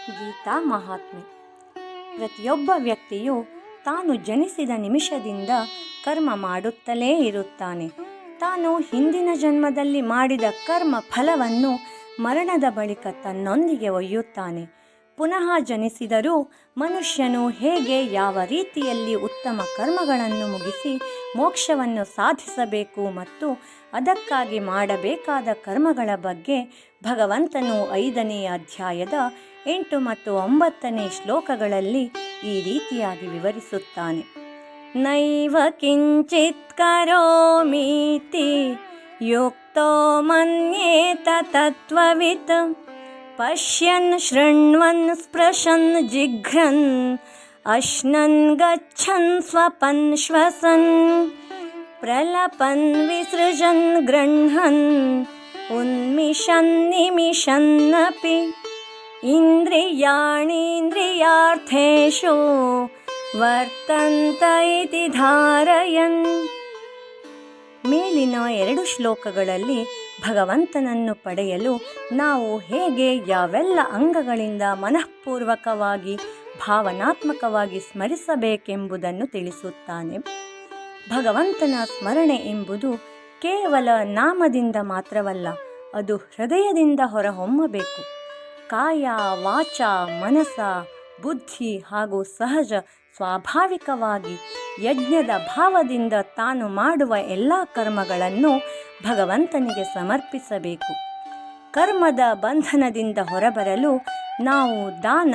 ಗೀತಾ ಮಹಾತ್ಮೆ. ಪ್ರತಿಯೊಬ್ಬ ವ್ಯಕ್ತಿಯು ತಾನು ಜನಿಸಿದ ನಿಮಿಷದಿಂದ ಕರ್ಮ ಮಾಡುತ್ತಲೇ ಇರುತ್ತಾನೆ. ತಾನು ಹಿಂದಿನ ಜನ್ಮದಲ್ಲಿ ಮಾಡಿದ ಕರ್ಮ ಫಲವನ್ನು ಮರಣದ ಬಳಿಕ ತನ್ನೊಂದಿಗೆ ಒಯ್ಯುತ್ತಾನೆ. ಪುನಃ ಜನಿಸಿದರೂ ಮನುಷ್ಯನು ಹೇಗೆ ಯಾವ ರೀತಿಯಲ್ಲಿ ಉತ್ತಮ ಕರ್ಮಗಳನ್ನು ಮುಗಿಸಿ ಮೋಕ್ಷವನ್ನು ಸಾಧಿಸಬೇಕು ಮತ್ತು ಅದಕ್ಕಾಗಿ ಮಾಡಬೇಕಾದ ಕರ್ಮಗಳ ಬಗ್ಗೆ ಭಗವಂತನು 5ನೇ ಅಧ್ಯಾಯದ 8 ಮತ್ತು 9ನೇ ಶ್ಲೋಕಗಳಲ್ಲಿ ಈ ರೀತಿಯಾಗಿ ವಿವರಿಸುತ್ತಾನೆ. ನೈವ ಕಿಂಚಿತ್ ಕರೋಮೀತಿ ಯುಕ್ತೋ ಮನ್ಯೇತ ತತ್ವವಿತ್ ಪಶ್ಯನ್ ಶೃಣ್ವನ್ ಸ್ಪೃಶನ್ ಜಿಘ್ರನ್ ಅಶ್ನನ್ ಗಚ್ಚನ್ ಸ್ವಪನ್ ಶ್ವಸನ್ ಪ್ರಲಪನ್ ವಿಸೃಜನ್ ಗೃಹ್ಣನ್ ಉನ್ಮಿಷನ್ ನಿಮಿಷನ್ನಪಿ ಇಂದ್ರಿಯಾಣೀಂದ್ರಿಯಾರ್ಥೇಷು ವರ್ತಂತ ಇತಿ ಧಾರಯನ್. ಮೇಲಿನ 2 ಶ್ಲೋಕಗಳಲ್ಲಿ ಭಗವಂತನನ್ನು ಪಡೆಯಲು ನಾವು ಹೇಗೆ ಯಾವೆಲ್ಲ ಅಂಗಗಳಿಂದ ಮನಃಪೂರ್ವಕವಾಗಿ ಭಾವನಾತ್ಮಕವಾಗಿ ಸ್ಮರಿಸಬೇಕೆಂಬುದನ್ನು ತಿಳಿಸುತ್ತಾನೆ. ಭಗವಂತನ ಸ್ಮರಣೆ ಎಂಬುದು ಕೇವಲ ನಾಮದಿಂದ ಮಾತ್ರವಲ್ಲ, ಅದು ಹೃದಯದಿಂದ ಹೊರಹೊಮ್ಮಬೇಕು. ಕಾಯ, ವಾಚ, ಮನಸ, ಬುದ್ಧಿ ಹಾಗೂ ಸಹಜ ಸ್ವಾಭಾವಿಕವಾಗಿ ಯಜ್ಞದ ಭಾವದಿಂದ ತಾನು ಮಾಡುವ ಎಲ್ಲ ಕರ್ಮಗಳನ್ನು ಭಗವಂತನಿಗೆ ಸಮರ್ಪಿಸಬೇಕು. ಕರ್ಮದ ಬಂಧನದಿಂದ ಹೊರಬರಲು ನಾವು ದಾನ,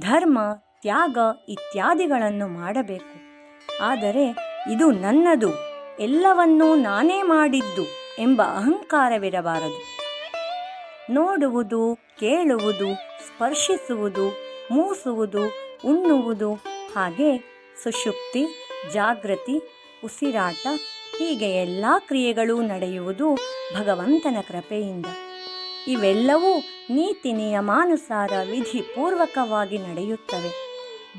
ಧರ್ಮ, ತ್ಯಾಗ ಇತ್ಯಾದಿಗಳನ್ನು ಮಾಡಬೇಕು. ಆದರೆ ಇದು ನನ್ನದು, ಎಲ್ಲವನ್ನೂ ನಾನೇ ಮಾಡಿದ್ದು ಎಂಬ ಅಹಂಕಾರವಿರಬಾರದು. ನೋಡುವುದು, ಕೇಳುವುದು, ಸ್ಪರ್ಶಿಸುವುದು, ಮೂಸುವುದು, ಉಣ್ಣುವುದು, ಹಾಗೆ ಸುಷುಪ್ತಿ, ಜಾಗೃತಿ, ಉಸಿರಾಟ ಹೀಗೆ ಎಲ್ಲ ಕ್ರಿಯೆಗಳೂ ನಡೆಯುವುದು ಭಗವಂತನ ಕೃಪೆಯಿಂದ. ಇವೆಲ್ಲವೂ ನೀತಿ ನಿಯಮಾನುಸಾರ ವಿಧಿಪೂರ್ವಕವಾಗಿ ನಡೆಯುತ್ತವೆ.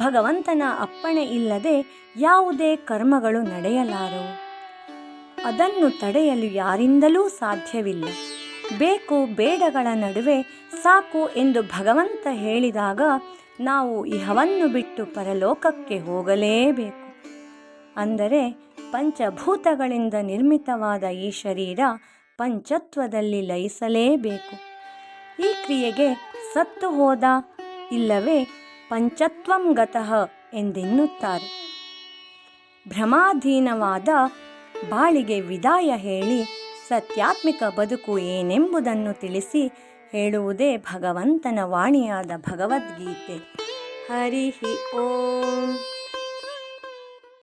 ಭಗವಂತನ ಅಪ್ಪಣೆ ಇಲ್ಲದೆ ಯಾವುದೇ ಕರ್ಮಗಳು ನಡೆಯಲಾರವು. ಅದನ್ನು ತಡೆಯಲು ಯಾರಿಂದಲೂ ಸಾಧ್ಯವಿಲ್ಲ. ಬೇಕು ಬೇಡಗಳ ನಡುವೆ ಸಾಕು ಎಂದು ಭಗವಂತ ಹೇಳಿದಾಗ ನಾವು ಇಹವನ್ನು ಬಿಟ್ಟು ಪರಲೋಕಕ್ಕೆ ಹೋಗಲೇಬೇಕು. ಅಂದರೆ ಪಂಚಭೂತಗಳಿಂದ ನಿರ್ಮಿತವಾದ ಈ ಶರೀರ ಪಂಚತ್ವದಲ್ಲಿ ಲಯಿಸಲೇಬೇಕು. ಈ ಕ್ರಿಯೆಗೆ ಸತ್ತು ಹೋದ ಇಲ್ಲವೇ ಪಂಚತ್ವಂ ಗತಃ ಎಂದೆನ್ನುತ್ತಾರೆ. ಭ್ರಮಾಧೀನವಾದ ಬಾಳಿಗೆ ವಿದಾಯ ಹೇಳಿ ಸತ್ಯಾತ್ಮಿಕ ಬದುಕು ಏನೆಂಬುದನ್ನು ತಿಳಿಸಿ ಹೇಳುವುದೇ ಭಗವಂತನ ವಾಣಿಯಾದ ಭಗವದ್ಗೀತೆ. ಹರಿ ಓಂ.